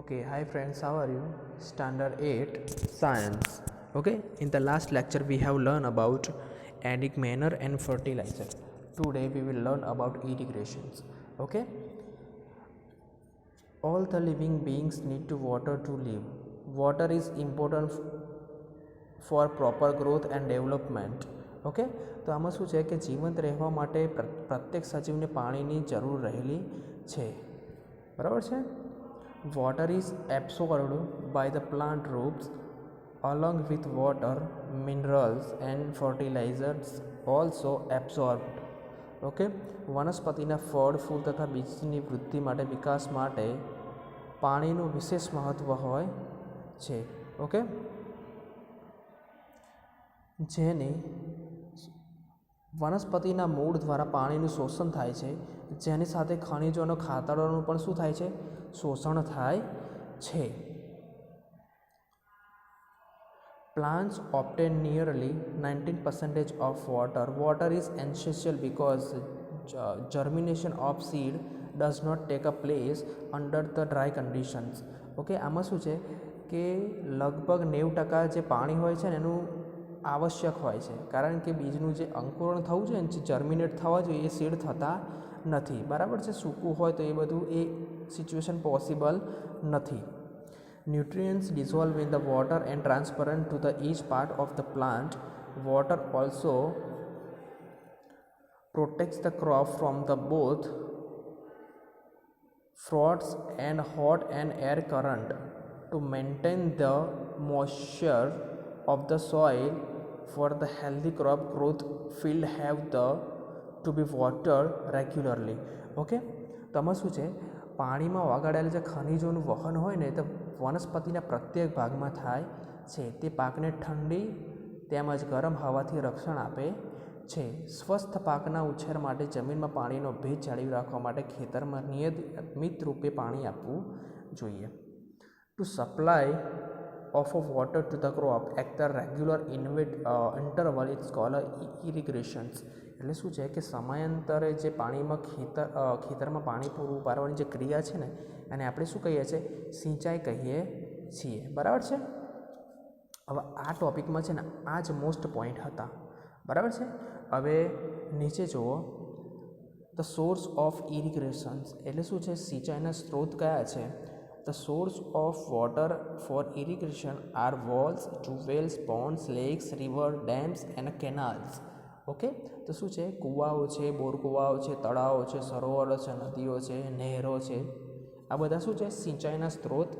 Okay, hi friends, how are you? Standard 8 Science. Okay, in the last lecture we have learned about adic manner and fertilizer. Today we will learn about irrigations. Okay, all the living beings need to water to live. Water is important for proper growth and development. Okay, તો આમાં શું છે કે જીવંત રહેવા માટે પ્રત્યેક સજીવને પાણીની જરૂર રહેલી છે, બરાબર છે. Water is absorbed by the plant roots along with water, minerals and fertilizers also absorbed. Okay, વનસ્પતિના ફળ, ફૂલ તથા બીજની વૃદ્ધિ માટે, વિકાસ માટે પાણીનું વિશેષ મહત્ત્વ હોય છે. ઓકે, જેની વનસ્પતિના મૂળ દ્વારા પાણીનું શોષણ થાય છે, જેની સાથે ખનિજોનો ખાતરોનું પણ શું થાય છે, શોષણ થાય છે. Plants obtain nearly 19% of water. Water is essential because germination of seed does not take a place under the dry conditions. Okay, આમાં શું છે કે લગભગ 90% જે પાણી હોય છે ને એનું આવશ્યક હોય છે, કારણ કે બીજનું જે અંકુરણ થવું જોઈએ, જે જર્મિનેટ થવા જોઈએ, એ સીડ થતા નથી, બરાબર છે. સૂકું હોય તો એ બધું એ સિચ્યુએશન પોસિબલ નથી. Nutrients dissolve in the water and transparent to the each part of the plant. Water also protects the crop from the both frosts and hot and air current. To maintain the moisture of the soil for the healthy crop growth, field have to be watered regularly. Okay, તો આમાં શું છે, પાણીમાં ઓગાળેલા જે ખનિજોનું વહન હોય ને તો વનસ્પતિના પ્રત્યેક ભાગમાં થાય છે. તે પાકને ઠંડી તેમજ ગરમ હવાથી રક્ષણ આપે છે. સ્વસ્થ પાકના ઉછેર માટે જમીનમાં પાણીનો ભેજ જાળવી રાખવા માટે ખેતરમાં નિયમિત રૂપે પાણી આપવું જોઈએ. To supply of water to the crop at the regular interval it's called irrigations. એટલે શું છે કે સમયાંતરે જે પાણીમાં ખેતરમાં પાણી પૂરું પાડવાની જે ક્રિયા છે ને એને આપણે શું કહીએ છીએ, સિંચાઈ કહીએ છીએ, બરાબર છે. હવે આ ટોપિકમાં છે ને આ જ મોસ્ટ પોઈન્ટ હતા, બરાબર છે. હવે નીચે જુઓ, ધ સોર્સ ઓફ ઇરિગેશન્સ એટલે શું છે, સિંચાઈના સ્ત્રોત કયા છે. The source of water for irrigation are wells, tubewells, ponds, lakes, river, dams and canals. Okay, તો શું છે, કૂવાઓ છે, બોર કૂવાઓ છે, તળાવો છે, સરોવરો છે, નદીઓ છે, નહેરો છે, આ બધા શું છે, સિંચાઈના સ્ત્રોત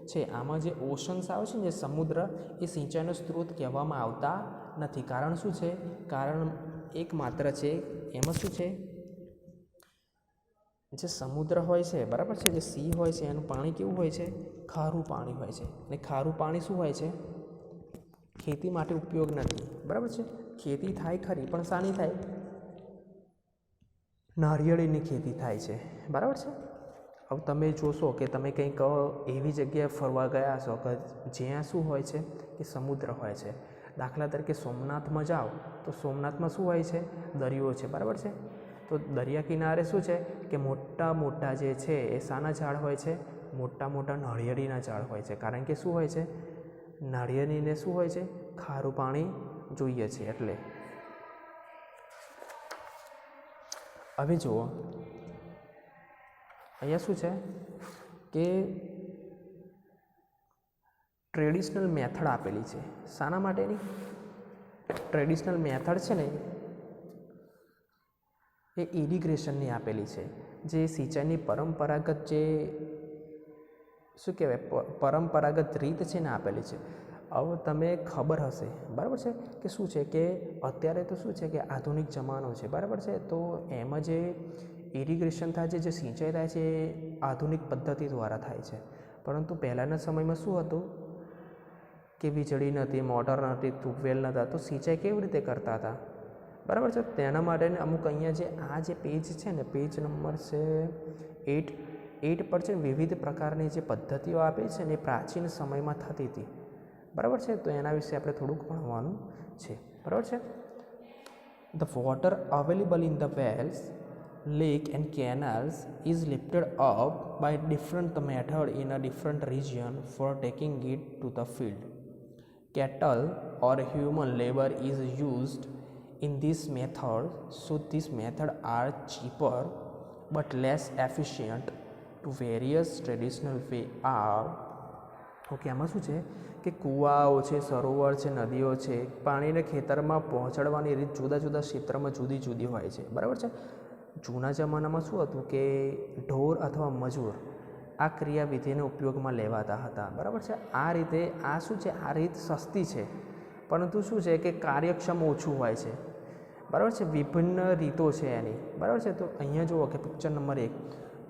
છે. આમાં જે ઓશન્સ આવે છે ને, જે સમુદ્ર, એ સિંચાઈનો સ્ત્રોત કહેવામાં આવતા નથી. કારણ શું છે, કારણ એકમાત્ર છે, એમાં શું છે, જે સમુદ્ર હોય છે, બરાબર છે, જે સી હોય છે એનું પાણી કેવું હોય છે, ખારું પાણી હોય છે. અને ખારું પાણી શું હોય છે, ખેતી માટે ઉપયોગ નથી, બરાબર છે. ખેતી થાય ખરી, પણ શાની થાય, નારિયેળીની ખેતી થાય છે, બરાબર છે. હવે તમે જોશો કે તમે કંઈક એવી જગ્યાએ ફરવા ગયા છો કે જ્યાં શું હોય છે કે સમુદ્ર હોય છે. દાખલા તરીકે સોમનાથમાં જાઓ તો સોમનાથમાં શું હોય છે, દરિયો છે, બરાબર છે. તો દરિયા કિનારે શું છે કે મોટા મોટા જે છે એ શાના ઝાડ હોય છે, મોટા મોટા નાળિયેરીના ઝાડ હોય છે. કારણ કે શું હોય છે, નાળિયેરીને શું હોય છે, ખારું પાણી જોઈએ છે. એટલે હવે જુઓ, અહીંયા શું છે કે ટ્રેડિશનલ મેથડ આપેલી છે. શાના માટેની ટ્રેડિશનલ મેથડ છે ને એ ઇરિગેશનની આપેલી છે. જે સિંચાઈની પરંપરાગત જે શું કહેવાય, પરંપરાગત રીત છે ને આપેલી છે. હવે તમે ખબર હશે, બરાબર છે, કે શું છે કે અત્યારે તો શું છે કે આધુનિક જમાનો છે, બરાબર છે. તો એમાં જે ઇરિગેશન થાય છે, જે સિંચાઈ થાય છે, એ આધુનિક પદ્ધતિ દ્વારા થાય છે. પરંતુ પહેલાંના સમયમાં શું હતું કે વીજળી નહોતી, મોટર નહોતી, ટ્યુબવેલ નહોતા, તો સિંચાઈ કેવી રીતે કરતા હતા, બરાબર છે. તેના માટે અમુક અહીંયા જે આ જે પેજ છે ને, પેજ નંબર છે 8 પર છે, વિવિધ પ્રકારની જે પદ્ધતિઓ આપી છે ને એ પ્રાચીન સમયમાં થતી હતી, બરાબર છે. તો એના વિશે આપણે થોડુંક ભણવાનું છે, બરાબર છે. The water available in the wells lake and canals is lifted up by different method in a different region for taking it to the field. Cattle or human labor is used in this method, so this method are cheaper but less efficient to various traditional way are. Okay, આમાં શું છે કે કૂવાઓ છે, સરોવર છે, નદીઓ છે, પાણીને ખેતરમાં પહોંચાડવાની રીત જુદા જુદા ક્ષેત્રમાં જુદી જુદી હોય છે, બરાબર છે. જૂના જમાનામાં શું હતું કે ઢોર અથવા મજૂર આ ક્રિયાવિધિને ઉપયોગમાં લેવાતા હતા, બરાબર છે. આ રીતે આ શું છે, આ રીત સસ્તી છે પરંતુ શું છે કે કાર્યક્ષમ ઓછું હોય છે, બરાબર છે. વિભિન્ન રીતો છે એની, બરાબર છે. તો અહીંયા જુઓ કે પિક્ચર નંબર 1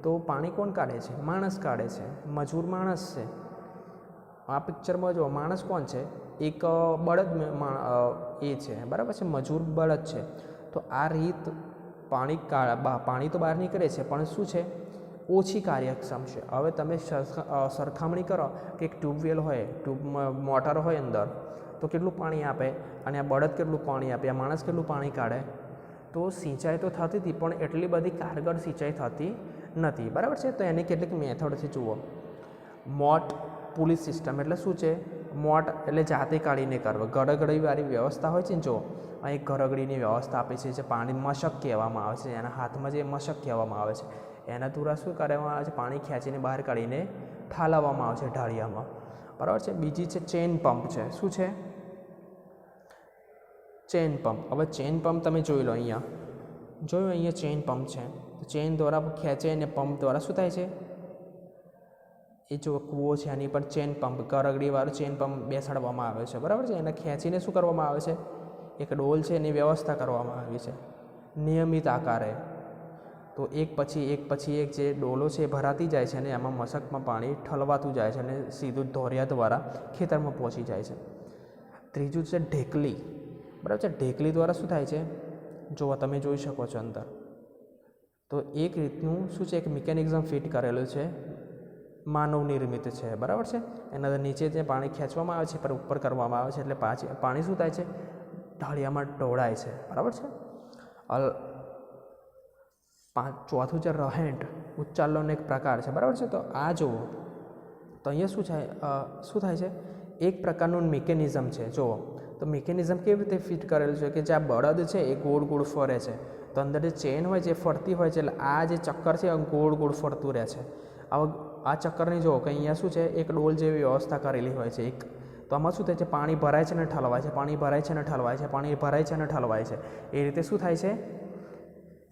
તો પાણી કોણ કાઢે છે? માણસ કાઢે છે, મજૂર માણસ છે. આ પિક્ચરમાં જો માણસ કોણ છે? એક બળદ એ છે, બરાબર છે, મજૂર બળદ છે. તો આ રીત પાણી તો બહાર નીકળે છે પણ શું છે, ઓછી કાર્યક્ષમ છે. હવે તમે સરખામણી કરો કે એક ટ્યુબવેલ હોય, મોટર હોય અંદર, તો કેટલું પાણી આપે અને આ બળદ કેટલું પાણી આપે, આ માણસ કેટલું પાણી કાઢે. તો સિંચાઈ તો થતી હતી પણ એટલી બધી કારગર સિંચાઈ થતી નથી, બરાબર છે. તો એની કેટલીક મેથડ છે, જુઓ. મોટ પુલી સિસ્ટમ એટલે શું છે? મોટ એટલે જાતે કાઢીને કરવા, ગરગડીવાળી વ્યવસ્થા હોય છે ને, જો અહીં ગરગડીની વ્યવસ્થા આપી છે, જે પાણી મશક કહેવામાં આવે છે, એના હાથમાં જે મશક કહેવામાં આવે છે, એના દ્વારા શું કરવામાં આવે છે? પાણી ખેંચીને બહાર કાઢીને ઠાલવવામાં આવે છે ઢાળિયામાં, બરાબર છે. બીજી છે ચેન પંપ છે. શું છે? Chain pump. હવે ચેન પંપ તમે જોઈ લો, અહીંયા જોયું, અહીંયા ચેન પંપ છે. ચેન દ્વારા ખેંચે અને પંપ દ્વારા શું થાય છે? એ જો કૂવો છે એની પર ચેન પંપ, ગરગડીવાળું ચેન પંપ બેસાડવામાં આવે છે, બરાબર છે. એને ખેંચીને શું કરવામાં આવે છે? એક ડોલ છે એની વ્યવસ્થા કરવામાં આવી છે નિયમિત આકારે. તો એક પછી એક જે ડોલો છે એ ભરાતી જાય છે અને એમાં મશકમાં પાણી ઠલવાતું જાય છે અને સીધું ધોરિયા દ્વારા ખેતરમાં પહોંચી જાય છે. ત્રીજું છે ઢેકલી, બરાબર છે. ઢેકલી દ્વારા શું થાય છે? જો તમે જોઈ શકો છો અંદર. તો એક રીતનું શું છે, એક મિકેનિઝમ ફિટ કરેલું છે, માનવ નિર્મિત છે, બરાબર છે. એના નીચે જે પાણી ખેંચવામાં આવે છે પર ઉપર કરવામાં આવે છે, એટલે પાણી શું થાય છે? ઢાળિયામાં ઢોળાય છે, બરાબર છે. ચોથું છેरहेંટ, ઉચ્ચાલનનો એક પ્રકાર છે, બરાબર છે. તો આ જુઓ, તો અહીંયા શું થાય છે? એક પ્રકારનું મિકેનિઝમ છે, જુઓ. તો મિકેનિઝમ કેવી રીતે ફિટ કરેલું છે કે જે આ બળદ છે એ ગોળ ગોળ ફરે છે, તો અંદર જે ચેન હોય છે એ ફરતી હોય છે, એટલે આ જે ચક્કર છે એ ગોળ ગોળ ફરતું રહે છે. આ ચક્કરની જુઓ કે અહીંયા શું છે, એક ડોલ જેવી વ્યવસ્થા કરેલી હોય છે એક. તો આમાં શું થાય છે? પાણી ભરાય છે ને ઠલવાય છે, પાણી ભરાય છે ને ઠલવાય છે, પાણી ભરાય છે ને ઠલવાય છે. એ રીતે શું થાય છે?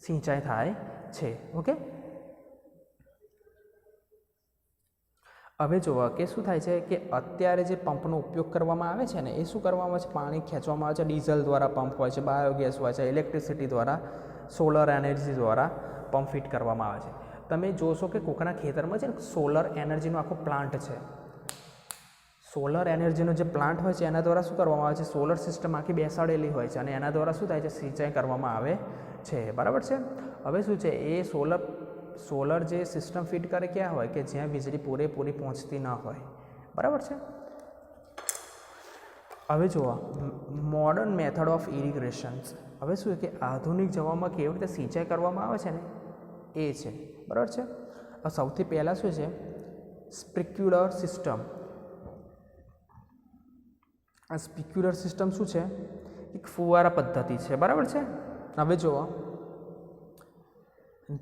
સિંચાઈ થાય છે. ઓકે, હવે જુઓ કે શું થાય છે કે અત્યારે જે પંપનો ઉપયોગ કરવામાં આવે છે ને, એ શું કરવામાં આવે છે? પાણી ખેંચવામાં આવે છે. ડીઝલ દ્વારા પંપ હોય છે, બાયોગેસ હોય છે, ઇલેક્ટ્રિસિટી દ્વારા, સોલર એનર્જી દ્વારા પંપ ફિટ કરવામાં આવે છે. તમે જોશો કે કોકના ખેતરમાં છે ને સોલર એનર્જીનો આખો પ્લાન્ટ છે. સોલર એનર્જીનો જે પ્લાન્ટ હોય છે એના દ્વારા શું કરવામાં આવે છે? સોલર સિસ્ટમ આખી બેસાડેલી હોય છે અને એના દ્વારા શું થાય છે? સિંચાઈ કરવામાં આવે છે, બરાબર છે. હવે શું છે, એ સોલર જે સિસ્ટમ ફિટ કરે ક્યાં હોય કે જ્યાં વીજળી પૂરેપૂરી પહોંચતી ન હોય, બરાબર છે. હવે જુઓ મોડર્ન મેથડ ઓફ ઇરિગેશન્સ. હવે શું કે આધુનિક જવામાં કેવી રીતે સિંચાઈ કરવામાં આવે છે ને એ છે, બરાબર છે. સૌથી પહેલાં શું છે? Sprinkler system. આ સ્પ્રિંકલર સિસ્ટમ શું છે? એક ફુવારા પદ્ધતિ છે, બરાબર છે. હવે જુઓ,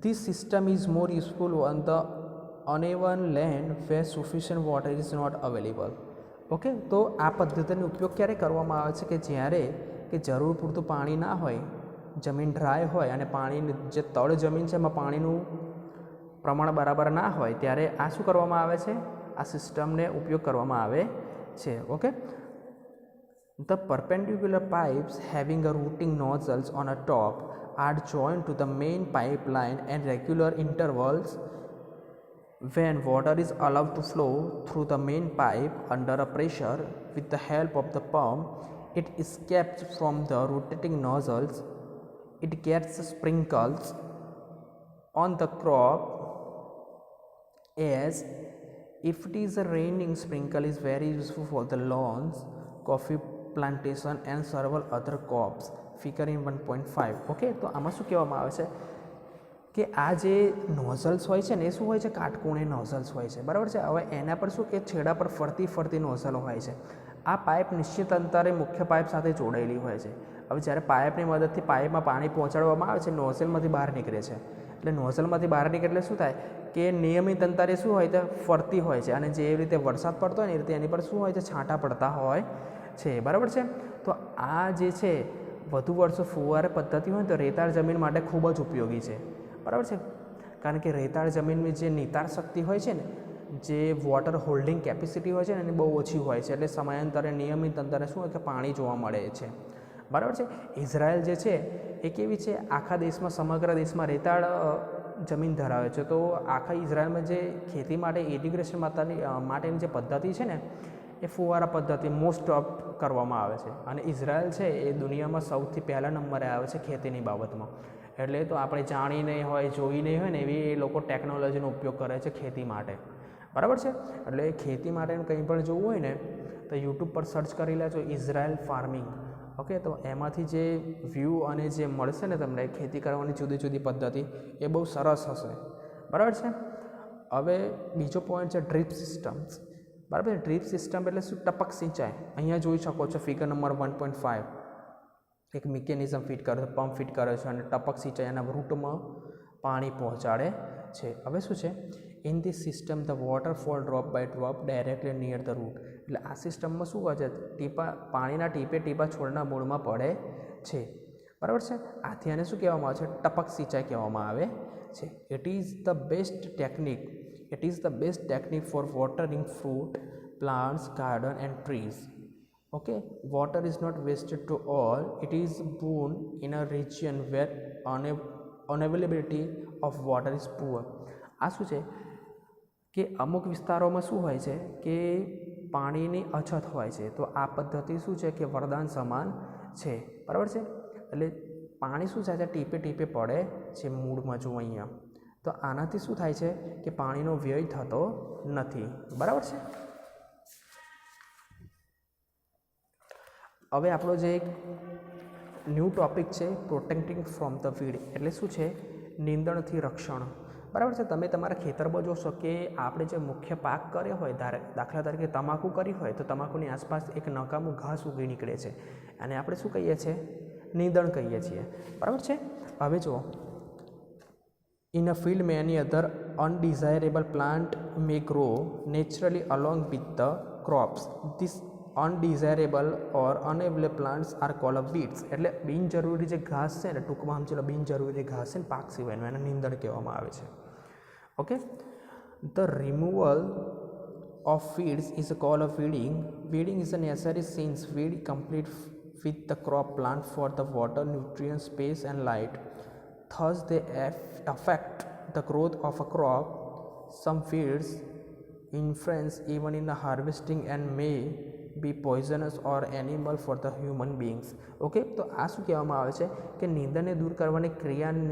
this system is more useful on the uneven land where sufficient water is not available. Okay, તો આ પદ્ધતિનો ઉપયોગ ક્યારે કરવામાં આવે છે? કે જ્યારે કે જરૂર પૂરતું પાણી ના હોય, જમીન ડ્રાય હોય અને પાણીની જે તળ જમીન છે એમાં પાણીનું પ્રમાણ બરાબર ના હોય, ત્યારે આ શું કરવામાં આવે છે? આ સિસ્ટમને ઉપયોગ કરવામાં આવે છે. Okay, the perpendicular pipes having a routing nozzles on a top are joined to the main pipeline at regular intervals. When water is allowed to flow through the main pipe under a pressure, with the help of the pump, it escapes from the rotating nozzles. It gets sprinkles on the crop. As if it is a raining, sprinkle is very useful for the lawns, coffee plantation and several other crops. Figure in 1.5. Okay, તો આમાં શું કહેવામાં આવે છે કે આ જે nozzles હોય છે ને એ શું હોય છે, કાટકોણે નોઝલ્સ હોય છે, બરાબર છે. હવે એના પર શું કે છેડા પર ફરતી નોઝલ હોય છે. આ પાઇપ નિશ્ચિત અંતરે મુખ્ય પાઇપ સાથે જોડાયેલી હોય છે. હવે જ્યારે પાઇપની મદદથી પાઇપમાં પાણી પહોંચાડવામાં આવે છે, નોઝલમાંથી બહાર નીકળે છે. એટલે નોઝલમાંથી બહાર નીકળે એટલે શું થાય કે નિયમિત અંતરે શું હોય તે ફરતી હોય છે, અને જે રીતે વરસાદ પડતો હોય ને એ રીતે એની પર શું હોય છે, છાંટા પડતા હોય છે, બરાબર છે. તો આ જે છે વધુ વર્ષો ફુવારે પદ્ધતિ હોય તો રેતાળ જમીન માટે ખૂબ જ ઉપયોગી છે, બરાબર છે. કારણ કે રેતાળ જમીનની જે નિતાર શક્તિ હોય છે ને, જે વોટર હોલ્ડિંગ કેપેસિટી હોય છે ને, એની બહુ ઓછી હોય છે. એટલે સમયાંતરે નિયમિત અંતરે શું હોય કે પાણી જોવા મળે છે, બરાબર છે. ઇઝરાયલ જે છે એ કેવી છે, આખા દેશમાં સમગ્ર દેશમાં રેતાળ જમીન ધરાવે છે. તો આખા ઇઝરાયલમાં જે ખેતી માટે ઇરિગેશન માટેની જે પદ્ધતિ છે ને એ ફુવારા પદ્ધતિ મોસ્ટ ઓફ કરવામાં આવે છે. અને ઇઝરાયલ છે એ દુનિયામાં સૌથી પહેલા નંબરે આવે છે ખેતીની બાબતમાં. એટલે તો આપણે જાણી નહીં હોય, જોઈ નહીં હોય ને એવી એ લોકો ટેકનોલોજીનો ઉપયોગ કરે છે ખેતી માટે, બરાબર છે. એટલે ખેતી માટે કંઈ પણ જોવું હોય ને તો યુટ્યુબ પર સર્ચ કરી લેજો ઇઝરાયલ ફાર્મિંગ, ઓકે. તો એમાંથી જે વ્યૂ અને જે મળશે ને તમને ખેતી કરવાની જુદી જુદી પદ્ધતિ એ બહુ સરસ હશે, બરાબર છે. હવે બીજો પોઈન્ટ છે ડ્રીપ સિસ્ટમ્સ, બરાબર. ડ્રીપ સિસ્ટમ એટલે શું, ટપક સિંચાઈ. અહીંયા જોઈ શકો છો ફિગર નંબર 1.5 એક મિકેનિઝમ ફિટ કરે છે, પંપ ફિટ કરે છે અને ટપક સિંચાઈ એના રૂટમાં પાણી પહોંચાડે છે. હવે શું છે, in this system the water fall drop by drop directly near the root. એટલે આ સિસ્ટમમાં શું હોય છે, પાણીના ટીપા છોડના મૂળમાં પડે છે, બરાબર છે. આથી આને શું કહેવામાં આવે છે, ટપક સિંચાઈ કહેવામાં આવે છે. It is the best technique for watering fruit plants, garden and trees. Okay, water is not wasted to all. It is boon in a region where unavailability of water is poor. આ શું છે કે અમુક વિસ્તારોમાં શું હોય છે કે પાણીની અછત હોય છે. તો આ પદ્ધતિ શું છે કે વરદાન સમાન છે, બરાબર છે. એટલે પાણી શું થાય છે, ટીપે ટીપે પડે છે મૂળમાં. જો અહીંયા તો આનાથી શું થાય છે કે પાણીનો વ્યય થતો નથી, બરાબર છે. હવે આપણો જે એક ન્યૂ ટૉપિક છે પ્રોટેક્ટિંગ ફ્રોમ ધ વીડ, એટલે શું છે, નીંદણથી રક્ષણ, બરાબર છે. તમે તમારા ખેતરમાં જોશો કે આપણે જે મુખ્ય પાક કર્યો હોય, દાખલા તરીકે તમાકુ કરી હોય તો તમાકુની આસપાસ એક નકામું ઘાસ ઉગી નીકળે છે, અને આપણે શું કહીએ છીએ, નીંદણ કહીએ છીએ, બરાબર છે. હવે જુઓ, in a field many other undesirable plant may grow naturally along with the crops. This undesirable or unavailable plants are called weeds. એટલે બિનજરૂરી જે ઘાસ છે ને, ટૂંકમાં સમજી લો બિનજરૂરી ઘાસ છે ને પાક સિવાયનું, એને નીંદણ કહેવામાં આવે છે, okay. The removal of weeds is called weeding. Weeding is a necessary since weed complete with the crop plant for the water, nutrient, space and light. Thus they affect the growth of a crop. Some weeds influence even in the harvesting and may be poisonous or animal for the human beings. Okay, તો આ શું કહેવામાં આવે છે કે નીંદણને દૂર કરવાની ક્રિયાને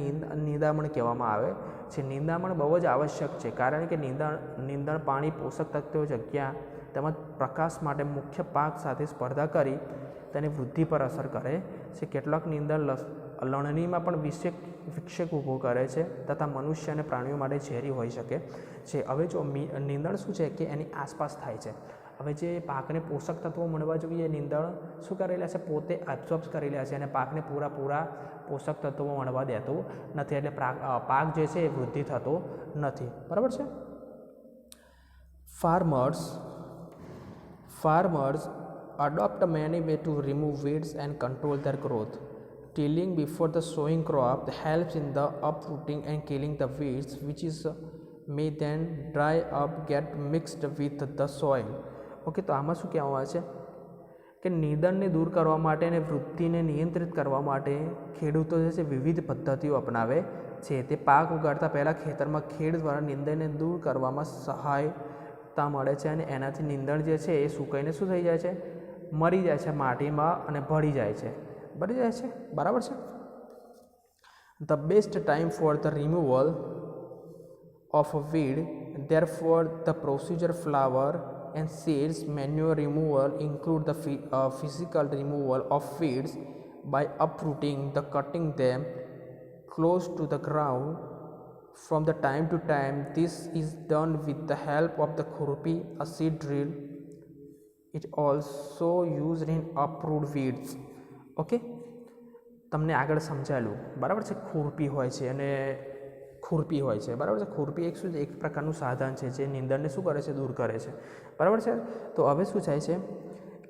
નિંદામણ કહેવામાં આવે છે. નિંદામણ બહુ જ આવશ્યક છે, કારણ કે નિંદણ પાણી, પોષક તત્વો, જગ્યા તેમજ પ્રકાશ માટે મુખ્ય પાક સાથે સ્પર્ધા કરી તેની વૃદ્ધિ પર અસર કરે છે. કેટલાક નીંદણ લણણીમાં પણ વિક્ષેપ ઊભો કરે છે તથા મનુષ્ય અને પ્રાણીઓ માટે ઝેરી હોઈ શકે છે. હવે જો નીંદણ શું છે કે એની આસપાસ થાય છે. હવે જે પાકને પોષક તત્વો મળવા જોઈએ, નીંદણ શું કરી લે છે, પોતે એબ્ઝોર્બ કરી લે છે અને પાકને પૂરા પોષક તત્વો મળવા દેતું નથી. એટલે પાક જે છે એ વૃદ્ધિ થતો નથી, બરાબર છે. Farmers adopt many ways to remove weeds and control their growth. Tilling before the sowing crop helps in the uprooting and killing the weeds, which may then dry up, get mixed with the soil. Okay, તો આમાં શું કહેવામાં આવે છે કે નીંદણને દૂર કરવા માટે અને વૃદ્ધિને નિયંત્રિત કરવા માટે ખેડૂતો જે છે વિવિધ પદ્ધતિઓ અપનાવે છે. તે પાક ઉગાડતા પહેલાં ખેતરમાં ખેડ દ્વારા નીંદણને દૂર કરવામાં સહાયતા મળે છે, અને એનાથી નીંદણ જે છે એ સુકાઈને શું થઈ જાય છે, મરી જાય છે માટીમાં અને ભળી જાય છે, બરાબર છે. The best time for the removal of a weed, therefore the procedure flower and seeds manure removal include the physical removal of weeds by uprooting, cutting them close to the ground From the time to time, this is done with the help of the khurpi, a seed drill. It also used in uproot weeds. Okay, તમને આગળ સમજાયેલું બરાબર છે. ખુરપી હોય છે અને ખુરપી હોય છે બરાબર છે. ખુરપી એક શું છે, એક પ્રકારનું સાધન છે જે નીંદણને શું કરે છે, દૂર કરે છે બરાબર છે. તો હવે શું થાય છે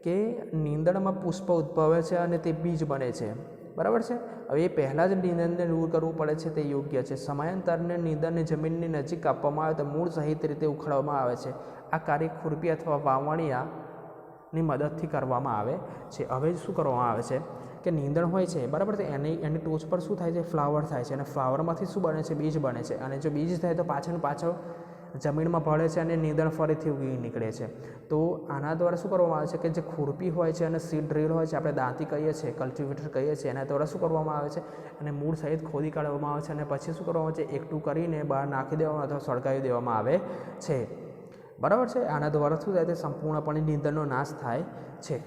કે નીંદણમાં પુષ્પ ઉદ્ભવે છે અને તે બીજ બને છે બરાબર છે. હવે એ પહેલાં જ નીંદણને દૂર કરવું પડે છે તે યોગ્ય છે. સમયાંતરને નીંદણને જમીનની નજીક કાપવામાં આવે તો મૂળ સહિત રીતે ઉખેડવામાં આવે છે. આ કાર્ય ખુરપી અથવા વાવણિયાની મદદથી કરવામાં આવે છે. હવે શું કરવામાં આવે છે કે નીંદણ હોય છે બરાબર છે, એની ટોચ પર શું થાય છે, ફ્લાવર થાય છે અને ફ્લાવરમાંથી શું બને છે, બીજ બને છે. અને જો બીજ થાય તો પાછળ જમીનમાં ભળે છે અને નીંદણ ફરીથી ઉગી નીકળે છે. તો આના દ્વારા શું કરવામાં આવે છે કે જે ખુરપી હોય છે અને સીડ ડ્રીલ હોય છે, આપણે દાંતી કહીએ છીએ, કલ્ટિવેટર કહીએ છીએ, એના દ્વારા શું કરવામાં આવે છે અને મૂળ સહિત ખોદી કાઢવામાં આવે છે અને પછી શું કરવામાં આવે છે, એકઠું કરીને બહાર નાખી દેવામાં અથવા સળગાવી દેવામાં આવે છે બરાબર છે. આના દ્વારા શું થાય છે, સંપૂર્ણપણે નીંદણનો નાશ થાય છે.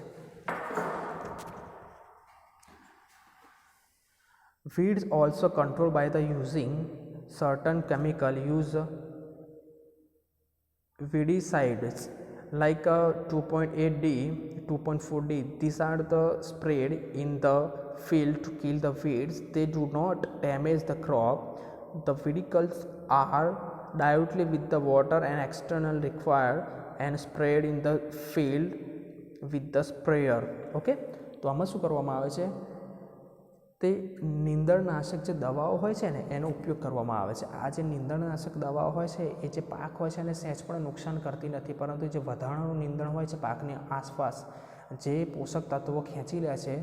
Weeds also controlled by the using certain chemical use weedicides like 2.8D, 2.4D. These are the sprayed in the field to kill the weeds. They do not damage the crop. The weedicals are diluted with the water and external required and sprayed in the field with the sprayer. Okay, તો આમાં શું કરવામાં આવે છે, તે નીંદણનાશક જે દવાઓ હોય છે ને એનો ઉપયોગ કરવામાં આવે છે. આ જે નીંદણનાશક દવાઓ હોય છે એ જે પાક હોય છે એને સહેજ પણ નુકસાન કરતી નથી, પરંતુ જે વધારાનું નીંદણ હોય છે પાકની આસપાસ જે પોષક તત્વો ખેંચી લે છે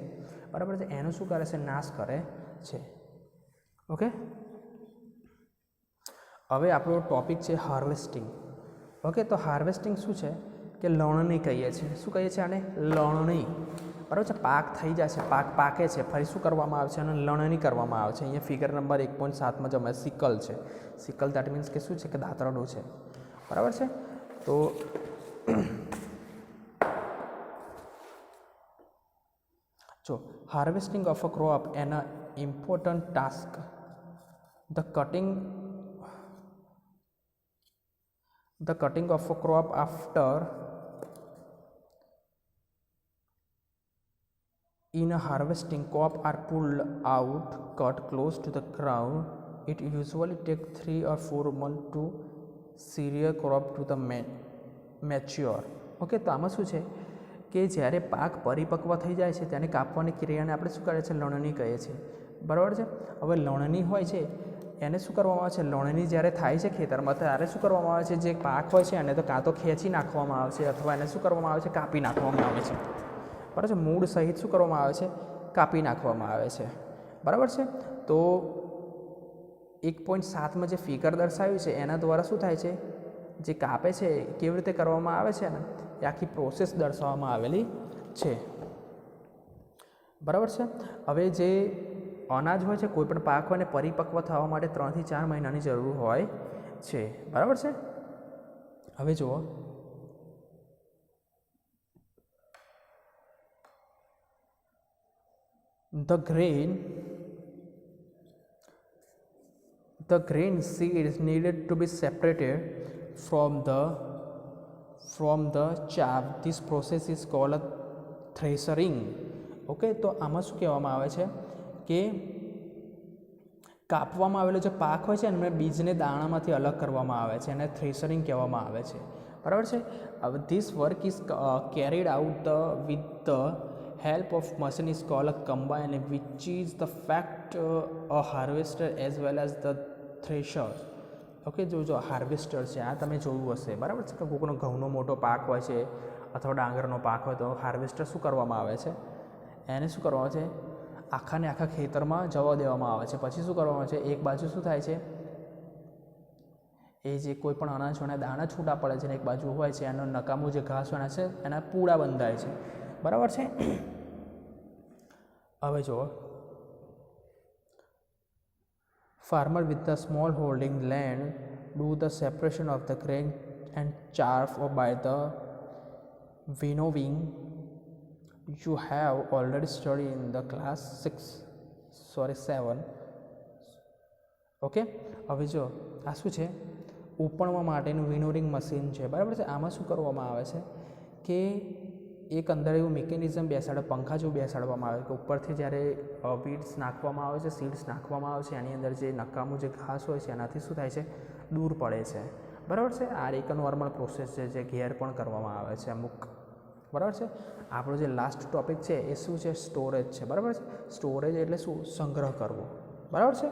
બરાબર છે, એનો શું કરે છે, નાશ કરે છે. ઓકે, હવે આપણો ટોપિક છે હાર્વેસ્ટિંગ. ઓકે, તો હાર્વેસ્ટિંગ શું છે કે લણણી કહીએ છીએ. શું કહીએ છીએ આને, લણણી બરાબર છે. પાક થઈ જાય છે, પાક પાકે છે, ફરી શું કરવામાં આવે છે, અને લણણી કરવામાં આવે છે. અહીંયા ફિગર નંબર 1.7માં જમા સિકલ છે. સિકલ દેટ મીન્સ કે શું છે કે દાંતરડું છે બરાબર છે. તો જો harvesting of a crop an a important task. The cutting of a crop after in a harvesting, crop are pulled out, cut close to the ground. It usually takes 3 or 4 months to cereal crop to the mature. Okay, તો આમાં શું છે કે જ્યારે પાક પરિપક્વ થઈ જાય છે તેને કાપવાની ક્રિયાને આપણે શું કહે છે, લણણી કહીએ છીએ બરાબર છે. હવે લણણી હોય છે એને શું કરવામાં આવે છે, લણણી જ્યારે થાય છે ખેતરમાં ત્યારે શું કરવામાં આવે છે, જે પાક હોય છે એને તો કાં તો ખેંચી નાખવામાં આવે છે અથવા એને શું કરવામાં આવે છે, કાપી નાખવામાં આવે છે બરાબર છે. મૂળ સહિત શું કરવામાં આવે છે, કાપી નાખવામાં આવે છે બરાબર છે. તો 1.7માં જે ફિગર દર્શાવ્યું છે એના દ્વારા શું થાય છે, જે કાપે છે કેવી રીતે કરવામાં આવે છે ને એ આખી પ્રોસેસ દર્શાવવામાં આવેલી છે બરાબર છે. હવે જે અનાજ હોય છે, કોઈ પણ પાક હોય ને પરિપક્વ થવા માટે 3 થી 4 મહિનાની જરૂર હોય છે બરાબર છે. હવે જુઓ, the grain seeds needed to be separated from the chaff. This process is called threshing. Okay, તો આમાં શું કહેવામાં આવે છે કે કાપવામાં આવેલો જે પાક હોય છે એમને બીજને દાણામાંથી અલગ કરવામાં આવે છે અને થ્રેશરિંગ કહેવામાં આવે છે બરાબર છે. હવે this work is carried out with the help of machine is called a combine, which is the fact a harvester as well as the thresher. Okay, જો હાર્વેસ્ટર છે આ તમે જોયું હશે બરાબર છે કે કોઈનો ઘઉંનો મોટો પાક હોય છે અથવા ડાંગરનો પાક હોય તો હાર્વેસ્ટર શું કરવામાં આવે છે, એને શું કરવામાં આવે છે, આખાને આખા ખેતરમાં જવા દેવામાં આવે છે. પછી શું કરવામાં આવે છે, એક બાજુ શું થાય છે, એ જે કોઈ પણ અનાજ હોય દાણા છૂટા પડે છે ને એક બાજુ હોય છે એનો નકામું જે ઘાસ હોય છે એના પૂળા બંધાય છે બરાબર છે. હવે જુઓ, farmer with the small holding land do the separation of the grain and chaff or by the winnowing. You have already studied in the class 7. Okay, હવે જો આ શું છે, ઉપણવા માટેનું વિનોરિંગ મશીન છે, બરાબર છે. આમાં શું કરવામાં આવે છે કે એક અંદર એવું મિકેનિઝમ પંખા જેવું બેસાડવામાં આવે કે ઉપરથી જ્યારે વીડ્સ નાખવામાં આવે છે, સીડ્સ નાખવામાં આવે છે, એની અંદર જે નકામું જે ઘાસ હોય છે એનાથી શું થાય છે, દૂર પડે છે, બરાબર છે. આ એક નોર્મલ પ્રોસેસ છે જે ઘેર પણ કરવામાં આવે છે અમુક, બરાબર છે. આપણો જે લાસ્ટ ટોપિક છે એ શું છે, સ્ટોરેજ છે, બરાબર છે. સ્ટોરેજ એટલે શું, સંગ્રહ કરવો, બરાબર છે.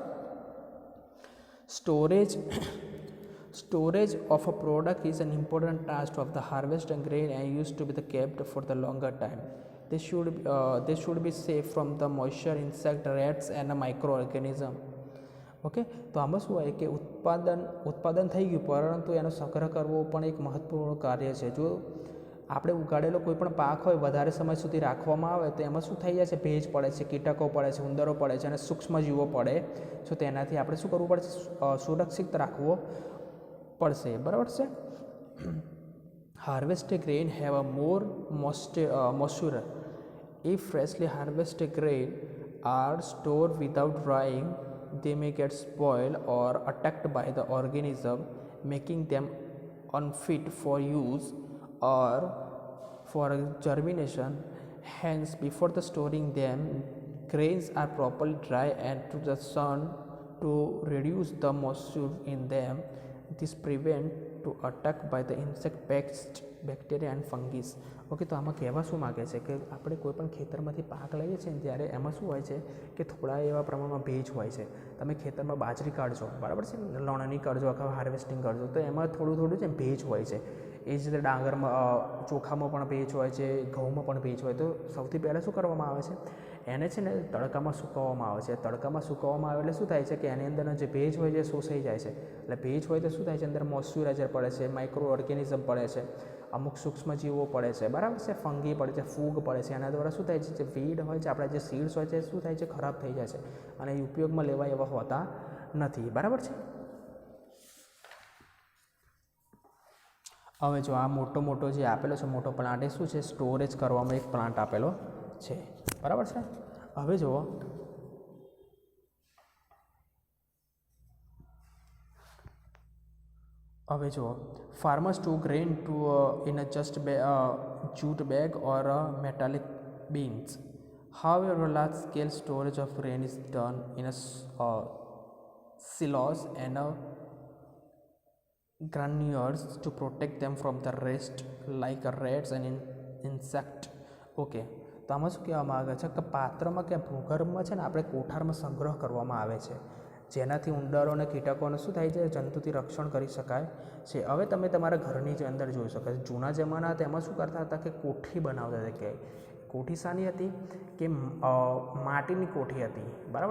Storage of a product is an important task of the harvested grain and used to be kept for the longer time. They should be safe from the moisture, insect, rats and a microorganism. Okay, તો આમાં શું હોય કે ઉત્પાદન થઈ ગયું, પરંતુ એનો સંગ્રહ કરવો પણ એક મહત્વપૂર્ણ કાર્ય છે. જો આપણે ઉગાડેલો કોઈ પણ પાક હોય વધારે સમય સુધી રાખવામાં આવે તો એમાં શું થઈ જાય છે, ભેજ પડે છે, કીટકો પડે છે, ઉંદરો પડે છે અને સૂક્ષ્મજીવો પડે છે. તેનાથી આપણે શું કરવું પડશે, સુરક્ષિત રાખવો પડશે, બરાબર છે. Harvested grain have a more moisture. If freshly harvested grain are stored without drying, they may get spoiled or attacked by the organism, making them unfit for use or for germination. Hence, before the storing them, grains are properly dry and to the sun to reduce the moisture in them. This prevent to attack by the insect, pests, bacteria and fungis. Okay, તો આમાં કહેવા શું માગે છે કે આપણે કોઈ પણ ખેતરમાંથી પાક લઈએ છીએ ને ત્યારે એમાં શું હોય છે કે થોડા એવા પ્રમાણમાં ભેજ હોય છે. તમે ખેતરમાં બાજરી કાઢજો, બરાબર છે, લણણી કરજો અથવા હાર્વેસ્ટિંગ કરજો તો એમાં થોડું છે ભેજ હોય છે. એ જ રીતે ડાંગરમાં, ચોખામાં પણ ભેજ હોય છે, ઘઉંમાં પણ ભેજ હોય. તો સૌથી પહેલાં શું કરવામાં આવે છે, એને છે ને તડકામાં સૂકવવામાં આવે છે. તડકામાં સૂકવવામાં આવે એટલે શું થાય છે કે એની અંદરનો જે ભેજ હોય છે શોષાઈ જાય છે. એટલે ભેજ હોય તો શું થાય છે, અંદર મોઇશ્ચરાઇઝર પડે છે, માઇક્રો ઓર્ગેનિઝમ પડે છે, અમુક સૂક્ષ્મજીવો પડે છે, બરાબર છે, ફંગી પડે છે, ફૂગ પડે છે. એના દ્વારા શું થાય છે, જે વીડ હોય છે, આપણા જે સીડ્સ હોય છે શું થાય છે, ખરાબ થઈ જાય છે અને એ ઉપયોગમાં લેવા એવા હોતા નથી, બરાબર છે. હવે જો આ મોટો જે આપેલો છે મોટો પ્લાન્ટ એ શું છે, સ્ટોરેજ કરવામાં એક પ્લાન્ટ આપેલો છે, બરાબર છે. હવે જુઓ, farmers store grain in a jute bag or metallic bins. However, large scale storage of grain is done in silos and granules to protect them from the rest like rats and insect. Okay, તો આમાં શું કહેવામાં આવે છે કે પાત્રમાં કે ભૂગર્ભમાં છે ને આપણે કોઠારમાં સંગ્રહ કરવામાં આવે છે, જેનાથી ઉંદરો અને કીટકોને શું થાય છે, જંતુથી રક્ષણ કરી શકાય છે. હવે તમે તમારા ઘરની જે અંદર જોઈ શકો, જૂના જમાના હતા એમાં શું કરતા હતા કે કોઠી બનાવતા હતા. કે કોઠી શાની હતી કે માટીની કોઠી હતી, બરાબર.